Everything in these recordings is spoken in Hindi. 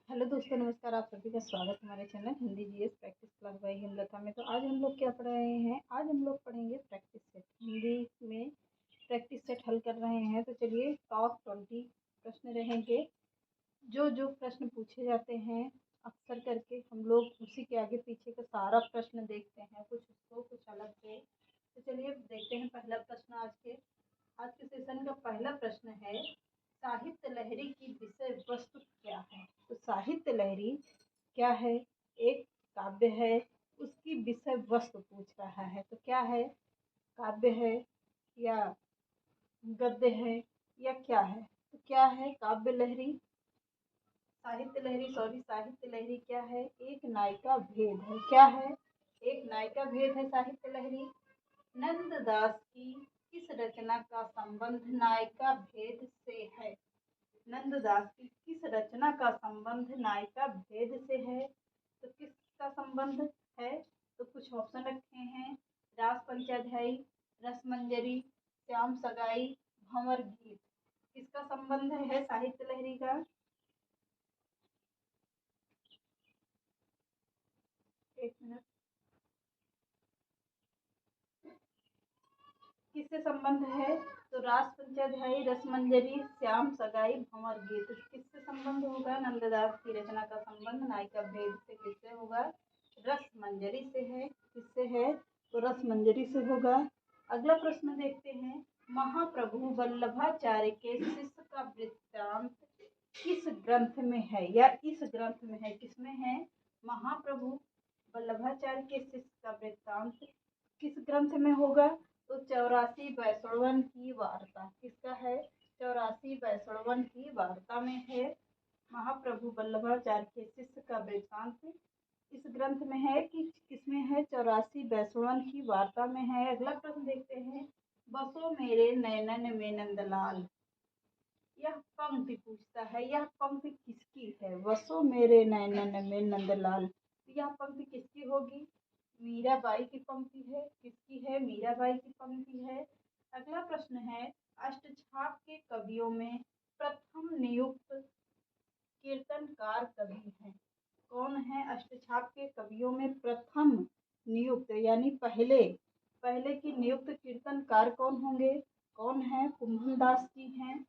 हेलो दोस्तों, नमस्कार। आप सभी का स्वागत है हमारे channel Hindi GS practice class by Himlata में। तो आज हम लोग क्या पढ़ रहे हैं? आज हम लोग पढ़ेंगे प्रैक्टिस सेट। हिंदी में प्रैक्टिस सेट हल कर रहे हैं। तो चलिए, टॉप 20 प्रश्न रहेंगे। जो जो प्रश्न पूछे जाते हैं अक्सर करके हम लोग उसी के आगे पीछे का सारा प्रश्न देखते हैं, कुछ उसको कुछ अलग से। तो चलिए देखते हैं पहला प्रश्न। आज के सेशन का पहला प्रश्न है, साहित्य लहरी की विषय वस्तु क्या है? तो साहित्य लहरी क्या है? एक काव्य है, उसकी विषय वस्तु पूछ रहा है। तो क्या है? काव्य है या गद्य है या क्या है? तो क्या है काव्य लहरी? साहित्य लहरी क्या है? एक नायिका भेद है। क्या है? एक नायिका भेद है साहित्य लहरी। नंददास की किस रचना का संबंध नायिका भेद से है? नंददास की किस रचना का संबंध नायिका भेद से है? तो किसका संबंध है? तो कुछ ऑप्शन रखे हैं, रास पंचाध्यायी, रसमंजरी, श्याम सगाई, भंवर गीत। किसका संबंध है साहित्य लहरी का? एक मिनट। किससे संबंध है? तो रास पंचाध्यायी, रसमंजरी, श्याम सगाई, भंवर गीत। किससे संबंध होगा? नंददास की रचना का संबंध नायिका भेद से किससे होगा? रसमंजरी से है। किससे है? तो रसमंजरी से होगा। अगला प्रश्न देखते हैं, महाप्रभु वल्लभाचार्य के शिष्य का वृत्तांत किस ग्रंथ में है या इस ग्रंथ में है? किसमें है? महाप्रभु वल्लभाचार्य के शिष्य का वृत्तांत किस ग्रंथ में होगा? तो 84 वैष्णवन की वार्ता। किसका है? 84 वैष्णवन की वार्ता में है। महाप्रभु वल्लभाचार्य के शिष्य का वृत्तांत इस ग्रंथ में है कि किसमें है? 84 वैष्णवन की वार्ता में है। अगला प्रश्न देखते हैं, बसो मेरे नैनन में नंदलाल। यह पंक्ति पूछता है, यह पंक्ति किसकी है? बसो मेरे नैनन में नंदलाल। यह पंक्ति किसकी होगी? मीराबाई की पंक्ति है। किसकी है? मीराबाई की पंक्ति है। अगला प्रश्न है, अष्टछाप के कवियों में प्रथम नियुक्त कीर्तनकार कवि है। कौन है? अष्टछाप के कवियों में प्रथम नियुक्त यानी पहले पहले की नियुक्त कीर्तनकार कौन होंगे? कौन है? कुंभनदास जी हैं।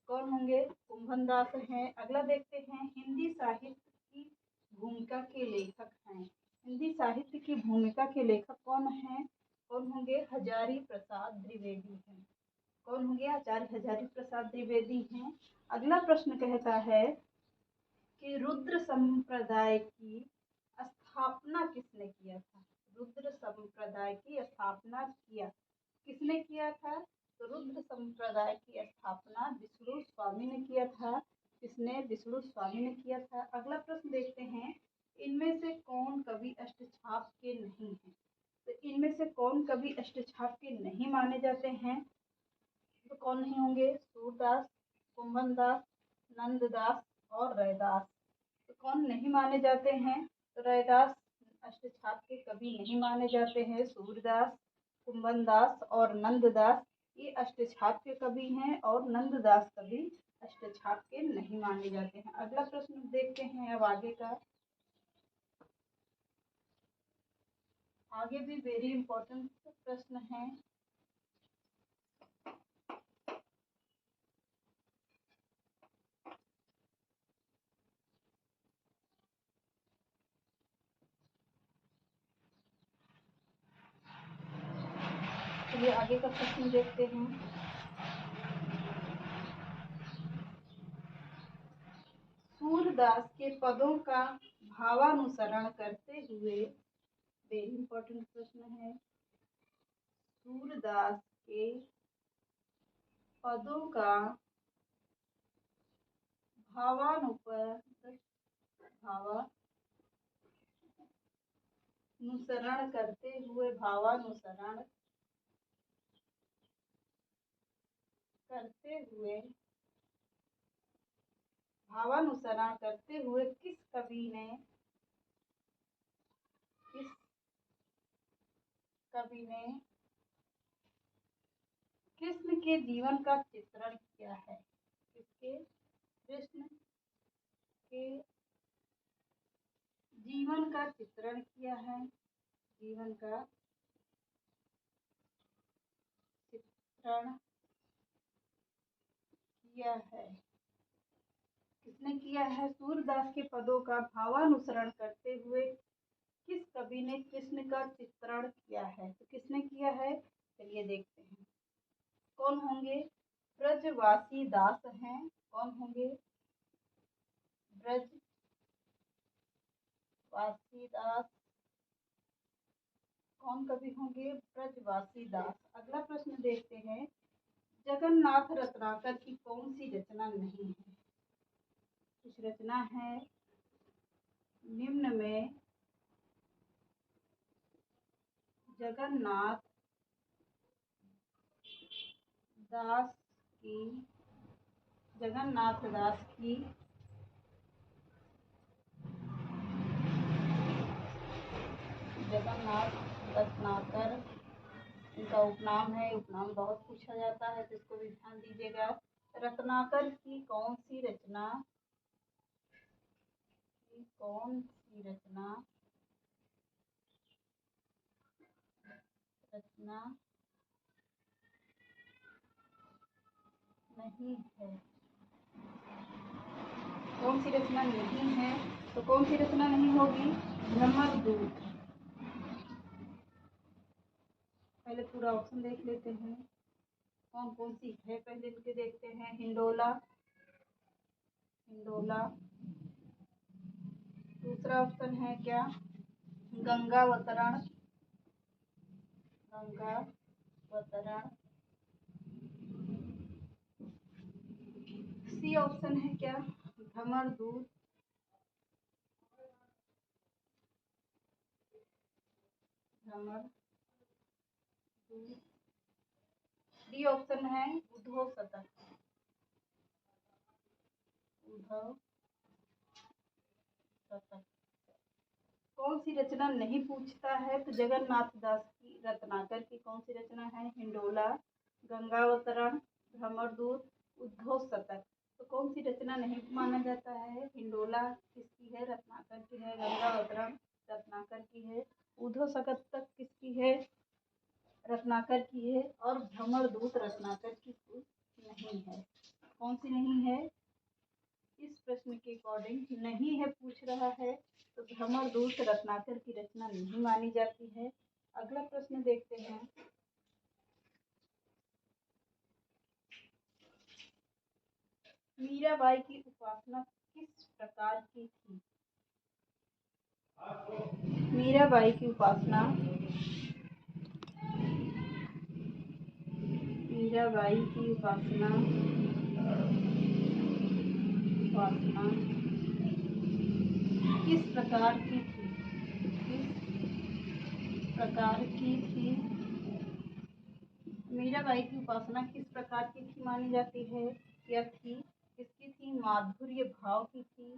कौन होंगे? कुंभनदास हैं। अगला देखते हैं, हिंदी साहित्य की भूमिका के लेखक हैं। हिंदी साहित्य की भूमिका के लेखक कौन हैं? कौन होंगे? हजारी प्रसाद द्विवेदी हैं। कौन होंगे? आचार्य हजारी प्रसाद द्विवेदी हैं। अगला प्रश्न कहता है कि रुद्र संप्रदाय की स्थापना किसने किया था? रुद्र संप्रदाय की स्थापना किसने किया था? तो रुद्र संप्रदाय की स्थापना विष्णु स्वामी ने किया था। किसने? विष्णु स्वामी ने किया था। अगला प्रश्न देखते हैं, इनमें से कौन कवि अष्टछाप के नहीं है? तो इनमें से कौन कवि अष्टछाप के नहीं माने जाते हैं? तो कौन नहीं होंगे? सूरदास, कुंभनदास, नंददास और रैदास। तो कौन नहीं माने जाते हैं? तो रैदास अष्टछाप के कवि नहीं माने जाते हैं। सूरदास, कुंभनदास और नंददास ये अष्टछाप के कवि हैं और नंददास कवि अष्टछाप के नहीं माने जाते हैं। अगला प्रश्न देखते हैं अब आगे का। आगे भी वेरी इंपॉर्टेंट प्रश्न है। चलिए आगे का प्रश्न देखते हैं। सूरदास के पदों का भावानुसरण करते हुए, वेरी इंपॉर्टेंट प्रश्न है, सूरदास के पदों का भावानुसरण करते हुए किस कवि ने कृष्ण के जीवन का चित्रण किया है? किसके? कृष्ण के का चित्रण किया है, जीवन का चित्रण किया है। किसने किया है? सूरदास के पदों का भावानुसरण करते हुए किस कवि ने कृष्ण का चित्रण किया है? तो किसने किया है? चलिए देखते हैं कौन होंगे। ब्रजवासी दास हैं। कौन होंगे? ब्रजवासी दास। कौन कवि होंगे? ब्रजवासी दास। अगला प्रश्न देखते हैं, जगन्नाथ रत्नाकर की कौन सी रचना नहीं है? कुछ रचना है निम्न में जगन्नाथ दास की जगन्नाथ रत्नाकर इनका उपनाम है। उपनाम बहुत पूछा जाता है तो इसको भी ध्यान दीजिएगा। रत्नाकर की कौन सी रचना नहीं है? कौन सी रचना नहीं है? तो कौन सी रचना नहीं होगी? भ्रमरदूत। पहले पूरा ऑप्शन देख लेते हैं कौन कौन सी है। पहले इनके देखते हैं। हिंडोला। दूसरा ऑप्शन है क्या? गंगावतरण। सी ऑप्शन है क्या? भ्रमरदूत। डी ऑप्शन है उद्धव शतक। कौन सी रचना नहीं पूछता है? तो जगन्नाथ दास की रत्नाकर की कौन सी रचना है? हिंडोला, गंगावतरण, भ्रमरदूत, उद्धव शतक। तो कौन सी रचना नहीं माना जाता है? हिंडोला किसकी है? रत्नाकर की है। गंगावतरण रत्नाकर की है। उद्धव शतक किसकी है? रत्नाकर की है। और भ्रमरदूत रत्नाकर की नहीं है। कौन सी नहीं है? इस प्रश्न के अकॉर्डिंग नहीं है पूछ रहा है तो भ्रमरदूत रत्नाकर की रचना नहीं मानी जाती है। अगला प्रश्न देखते हैं, मीराबाई की उपासना किस प्रकार की थी? मीराबाई की उपासना किस प्रकार की थी? मीराबाई की उपासना किस प्रकार की थी मानी जाती है? यह थी किसकी थी? माधुर्य भाव की थी।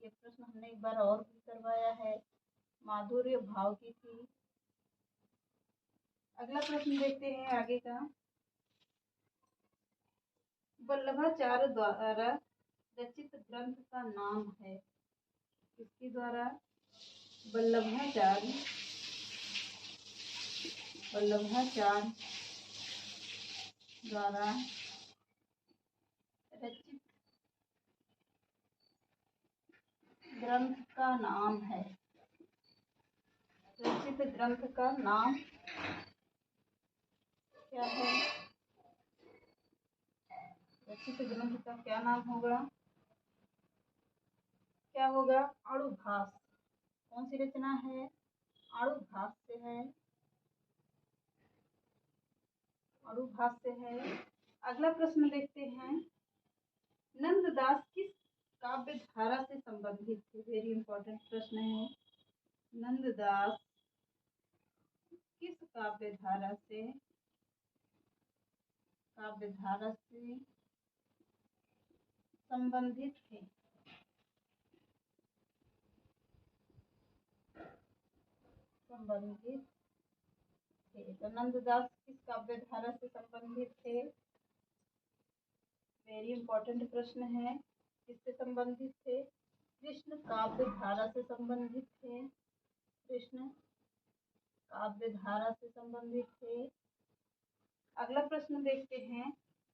ये प्रश्न हमने एक बार और भी करवाया है। माधुर्य भाव की थी। अगला प्रश्न देखते हैं आगे का। वल्लभाचार्य द्वारा रचित ग्रंथ का नाम है? किसके द्वारा? वल्लभाचार्य द्वारा रचित ग्रंथ का नाम है। रचित ग्रंथ का नाम क्या है? रचित ग्रंथ का क्या नाम होगा? क्या होगा? आड़ुभास। कौन सी रचना है? आड़ुभास से है। अगला प्रश्न देखते हैं, नंददास किस काव्य धारा से संबंधित थे? वेरी इंपॉर्टेंट प्रश्न है। नंददास किस काव्य धारा से संबंधित थे? तो नंददास किस काव्य धारा से संबंधित थे? वेरी इंपॉर्टेंट प्रश्न है। किससे संबंधित थे? कृष्ण काव्य धारा से संबंधित थे। कृष्ण काव्य धारा से संबंधित थे। अगला प्रश्न देखते हैं,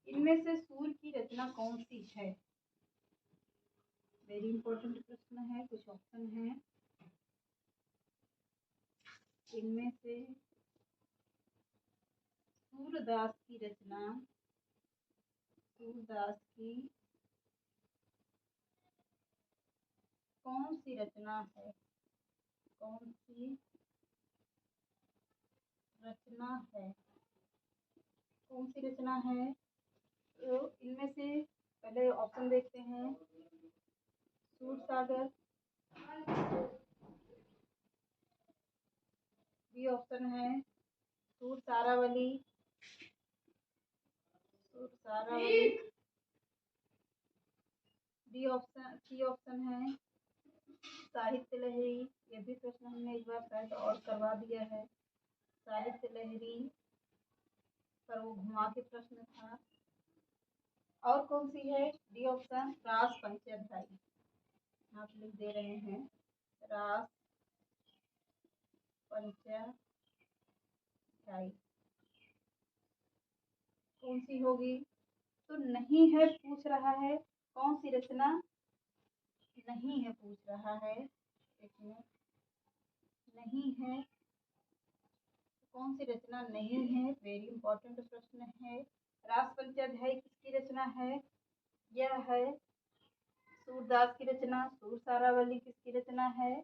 इनमें से सूर्य की रचना कौन सी है? वेरी इंपॉर्टेंट प्रश्न है, कुछ ऑप्शन है। इनमें से सूरदास की रचना, सूरदास की कौन सी रचना है? कौन सी रचना है? कौन सी रचना है? तो इनमें से पहले ऑप्शन देखते हैं। सूरसागर, बी ऑप्शन है सूरसारावली, सूरसारावली, डी ऑप्शन, सी ऑप्शन है साहित्य लहरी। ये भी प्रश्न हमने एक बार शायद और करवा दिया है। साहित्य लहरी पर वो घुमा के प्रश्न था। और कौन सी है? डी ऑप्शन रास पंचाध्यायी। आप लिख दे रहे हैं रास पंचाध्यायी। कौन सी होगी? तो नहीं है पूछ रहा है। कौन सी रचना नहीं है पूछ रहा है। इसमें नहीं है, कौन सी रचना नहीं है? वेरी इंपॉर्टेंट प्रश्न है। रास पंचाध्यायी किसकी रचना है? यह है सूरदास की रचना। सूरसारावली किसकी रचना है?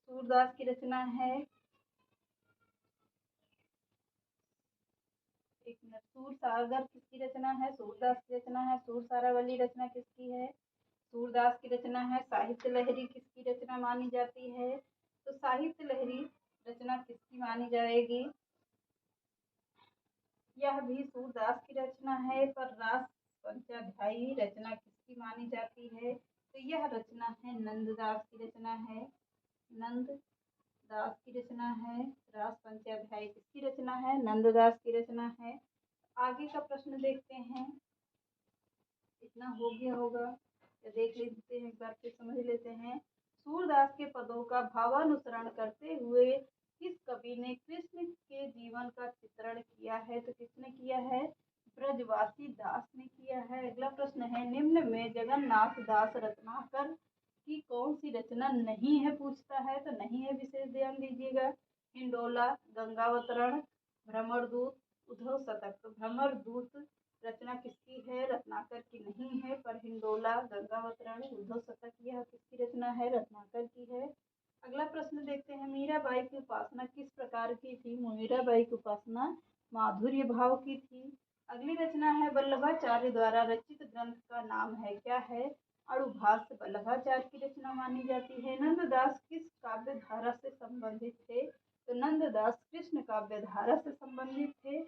सूरदास की रचना है। एक मिनट, सूरसागर किसकी रचना है? सूरदास की रचना है। सूरसारावली रचना किसकी है? सूरदास की रचना है। साहित्य लहरी किसकी रचना मानी जाती है? तो साहित्य लहरी रचना किसकी मानी जाएगी? यह भी सूरदास की रचना है, पर रास पंचाध्यायी रचना किसकी मानी जाती है? तो यह रचना है नंददास की रचना है। नंददास की रचना है। रास पंचाध्यायी किसकी रचना है? नंददास की रचना है। आगे का प्रश्न देखते हैं। इतना हो गया होगा, या देख लेते हैं एक बार, फिर समझ लेते हैं। सूरदास के पदों का भावानुसरण करते हुए किस कवि ने कृष्ण के जीवन का चित्रण किया है? तो किसने किया है? ब्रजवासी दास ने किया है। अगला प्रश्न है, निम्न में जगन्नाथ दास रत्नाकर की कौन सी रचना नहीं है पूछता है। तो नहीं है, विशेष ध्यान दीजिएगा। हिंडोला, गंगावतरण, भ्रमरदूत, उद्धव शतक। तो भ्रमरदूत रचना किसकी है? रत्नाकर की नहीं है, पर हिंडोला, गंगावतरण, उद्धव शतक यह किसकी रचना है? रत्नाकर की है। अगला प्रश्न देखते हैं, मीराबाई की उपासना किस प्रकार की थी? मीराबाई की उपासना माधुर्य भाव की थी। अगली रचना है, वल्लभाचार्य द्वारा रचित ग्रंथ का नाम है, क्या है? अणुभाष्य वल्लभाचार्य की रचना मानी जाती है। नंददास किस काव्य धारा से संबंधित थे? तो नंददास कृष्ण काव्य धारा से संबंधित थे।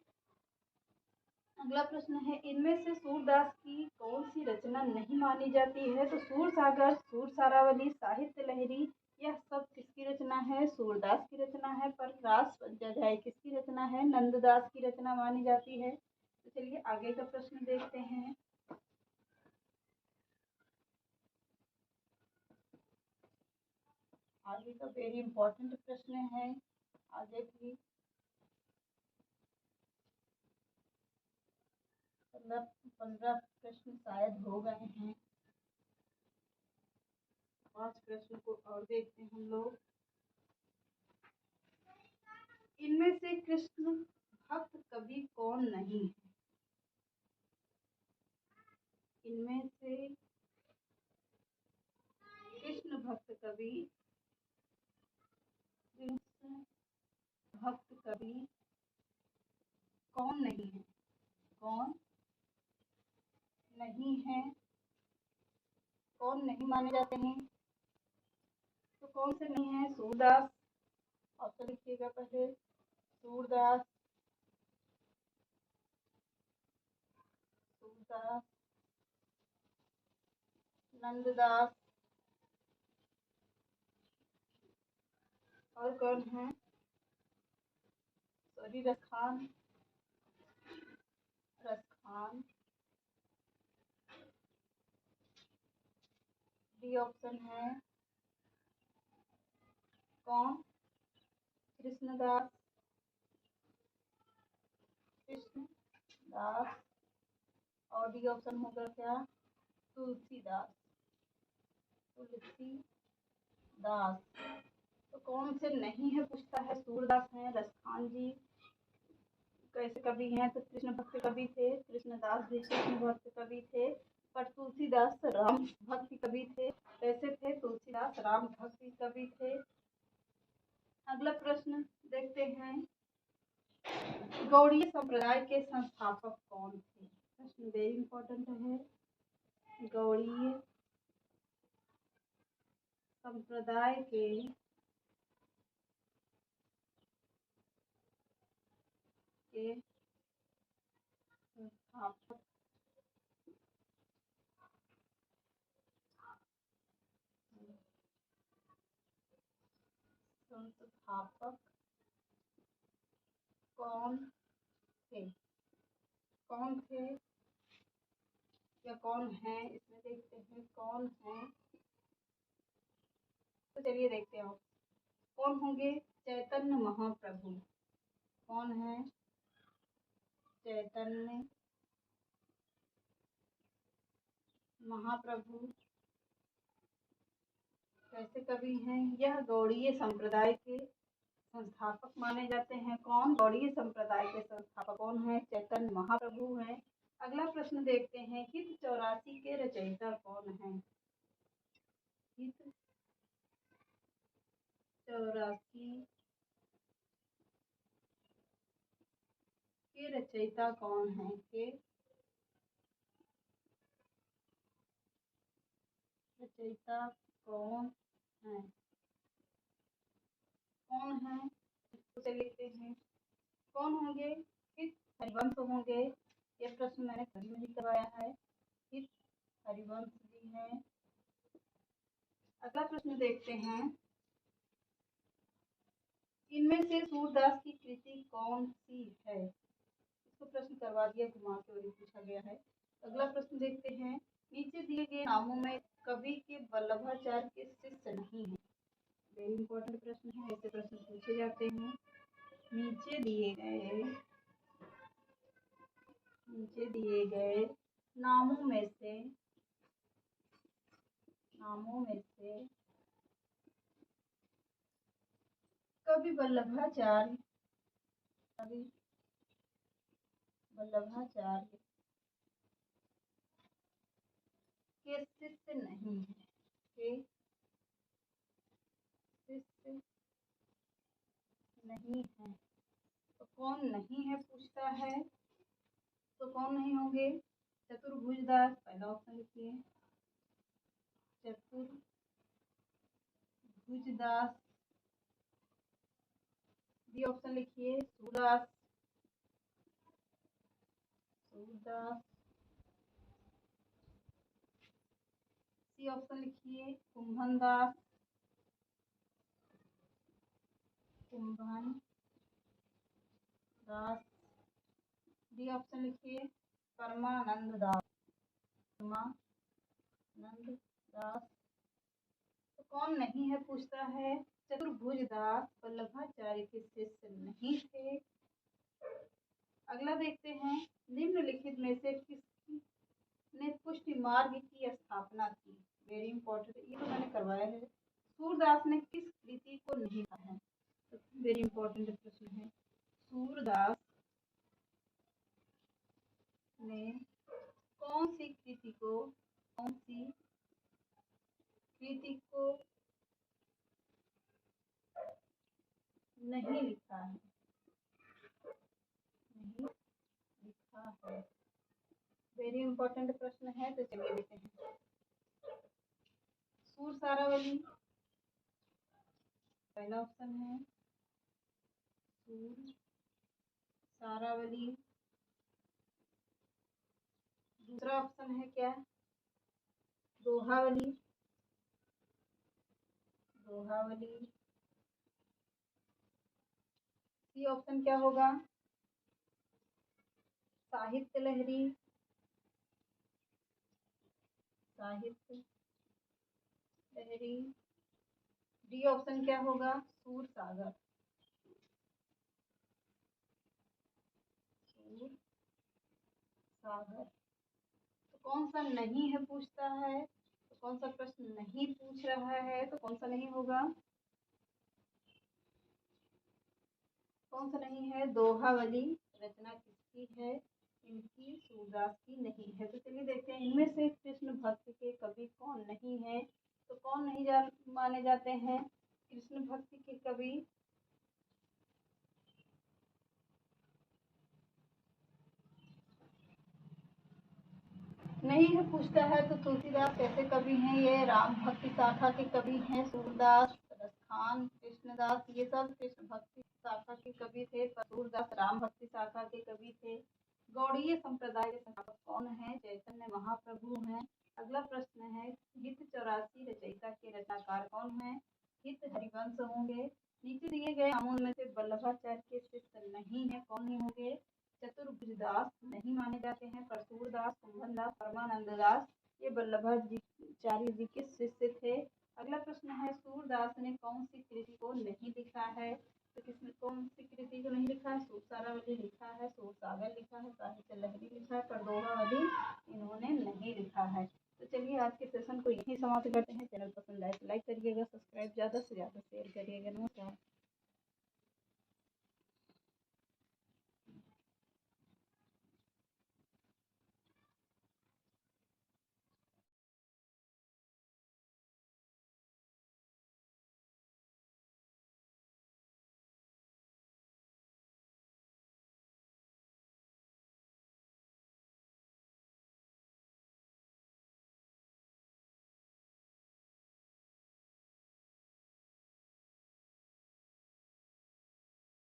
अगला प्रश्न है, इनमें से सूरदास की कौन सी रचना नहीं मानी जाती है? तो सूरसागर, सूरसारावली, साहित्य लहरी यह सब किसकी रचना है? सूरदास की रचना है। पर रास पंचाध्यायी किसकी रचना है? नंददास की रचना मानी जाती है। तो चलिए आगे का प्रश्न देखते हैं। आगे का वेरी इंपॉर्टेंट प्रश्न है। आगे भी 15 प्रश्न शायद हो गए हैं। 5 प्रश्न को और देखते हैं हम लोग। इनमें से कृष्ण भक्त कवि कौन नहीं है? इनमें से कृष्ण भक्त कवि, कृष्ण भक्त कवि कौन नहीं है? कौन नहीं है? कौन नहीं माने जाते हैं? तो कौन से नहीं है? सूरदास, ऑप्शन लिखिएगा पहले। सूरदास, सूरदास, नंददास, और कौन है? Sorry, Raskhan, Raskhan, D option है कौन? कृष्णदास। कृष्णदास। और डी ऑप्शन होगा क्या? तुलसीदास। तुलसीदास। तो कौन से नहीं है पूछता है? सूरदास हैं, रसखान जी कैसे कवि हैं तो कृष्ण भक्त कवि थे, कृष्णदास भी कृष्ण भक्त कवि थे, पर तुलसीदास राम भक्त कवि थे। कैसे थे? तुलसीदास राम भक्त कवि थे। अगला प्रश्न देखते हैं, गौड़ीय संप्रदाय के संस्थापक कौन थे? प्रश्न वेरी इंपॉर्टेंट है। गौड़ीय संप्रदाय के संस्थापक कौन थे? कौन थे या कौन है? इसमें देखते हैं कौन है। तो चलिए देखते हैं कौन होंगे। चैतन्य महाप्रभु। कौन है? चैतन्य महाप्रभु कैसे कवि हैं? यह गौड़ीय संप्रदाय के संस्थापक माने जाते हैं। कौन? गौड़ीय संप्रदाय के संस्थापक कौन है? चैतन्य महाप्रभु हैं। अगला प्रश्न देखते हैं, हित 84 के रचयिता कौन है? हित 84 के रचयिता कौन है? के रचयिता कौन है? कौन है? इसको लेते हैं कौन होंगे? हित हरिवंश होंगे। ये प्रश्न मैंने कभी नहीं करवाया है। हित हरिवंश जी हैं। अगला प्रश्न देखते हैं, इनमें से सूरदास की कृति कौन सी है? इसको प्रश्न करवा दिया, घुमा के वही पूछा गया है। अगला प्रश्न देखते हैं, नीचे दिए गए नामों में कवि के वल्लभाचार्य के शिष्य नहीं है। वेरी इंपॉर्टेंट प्रश्न है, ऐसे प्रश्न पूछे जाते हैं। नीचे दिए गए नामों में से कवि वल्लभाचार्य के शिष्य नहीं है। के शिष्य नहीं है। तो कौन नहीं है पूछता है, तो कौन नहीं होंगे? चतुर्भुजदास, पहला ऑप्शन लिखिए। चतुर्भुजदास। बी ऑप्शन लिखिए। सूरदास। सी ऑप्शन लिखिए। कुंभनदास। डी ऑप्शन लिखिए। परमानंद दास। तो कौन नहीं है पूछता है? चतुर्भुजदास वल्लभाचार्य के शिष्य नहीं थे। अगला देखते हैं, निम्नलिखित में से किसने पुष्टि मार्ग की स्थापना की? वेरी इंपॉर्टेंट, ये तो मैंने करवाया है। सूरदास ने किस कृति को नहीं लिखा है? तो वेरी इंपॉर्टेंट प्रश्न है। सूरदास ने कौन सी कृति को नहीं लिखा है? वेरी इंपॉर्टेंट प्रश्न है, तो चलिए देखते हैं। सूर सारावली, पहला ऑप्शन है सूर सारावली। दूसरा ऑप्शन है क्या? दोहावली। सी ऑप्शन क्या होगा? साहित्य लहरी। लहरी। डी ऑप्शन क्या होगा? सूरसागर। सूरसागर। तो कौन सा नहीं है पूछता है, तो कौन सा प्रश्न नहीं पूछ रहा है, तो कौन सा नहीं होगा? कौन सा नहीं है? दोहावली रचना किसकी है? इनकी, सूरदास की नहीं है। तो चलिए देखते हैं इनमें से कृष्ण भक्त के कवि कौन नहीं है। तो कौन नहीं माने जाते हैं कृष्ण भक्ति के कवि? नहीं है पूछता है तो तुलसीदास कैसे कवि हैं? ये राम भक्ति शाखा के कवि हैं। सूरदास, रसखान, कृष्णदास, ये सब कृष्ण भक्ति शाखा के कवि थे। पर सूरदास राम भक्ति शाखा के कवि थे। गौड़ीय संप्रदाय के संस्थापक कौन है? चैतन्य महाप्रभु हैं। अगला प्रश्न है, हित 84 रचयिता के रचनाकार कौन है? हित हरिवंश होंगे। नीचे दिए गए नामों में से वल्लभाचार्य के शिष्य नहीं है, कौन नहीं होंगे? चतुर्भुजदास नहीं माने जाते हैं। परशुरदास, कुंभनदास, परमानंद दास, ये वल्लभाचार्य जी के शिष्य थे। अगला प्रश्न है, सूरदास ने कौन सी कृति को नहीं लिखा है? तो किसने कौन सी कृति को नहीं लिखा है? सूरसारावली लिखा है, सूरसागर लिखा है, साहित्य लहरी लिखा है, पर दोहावली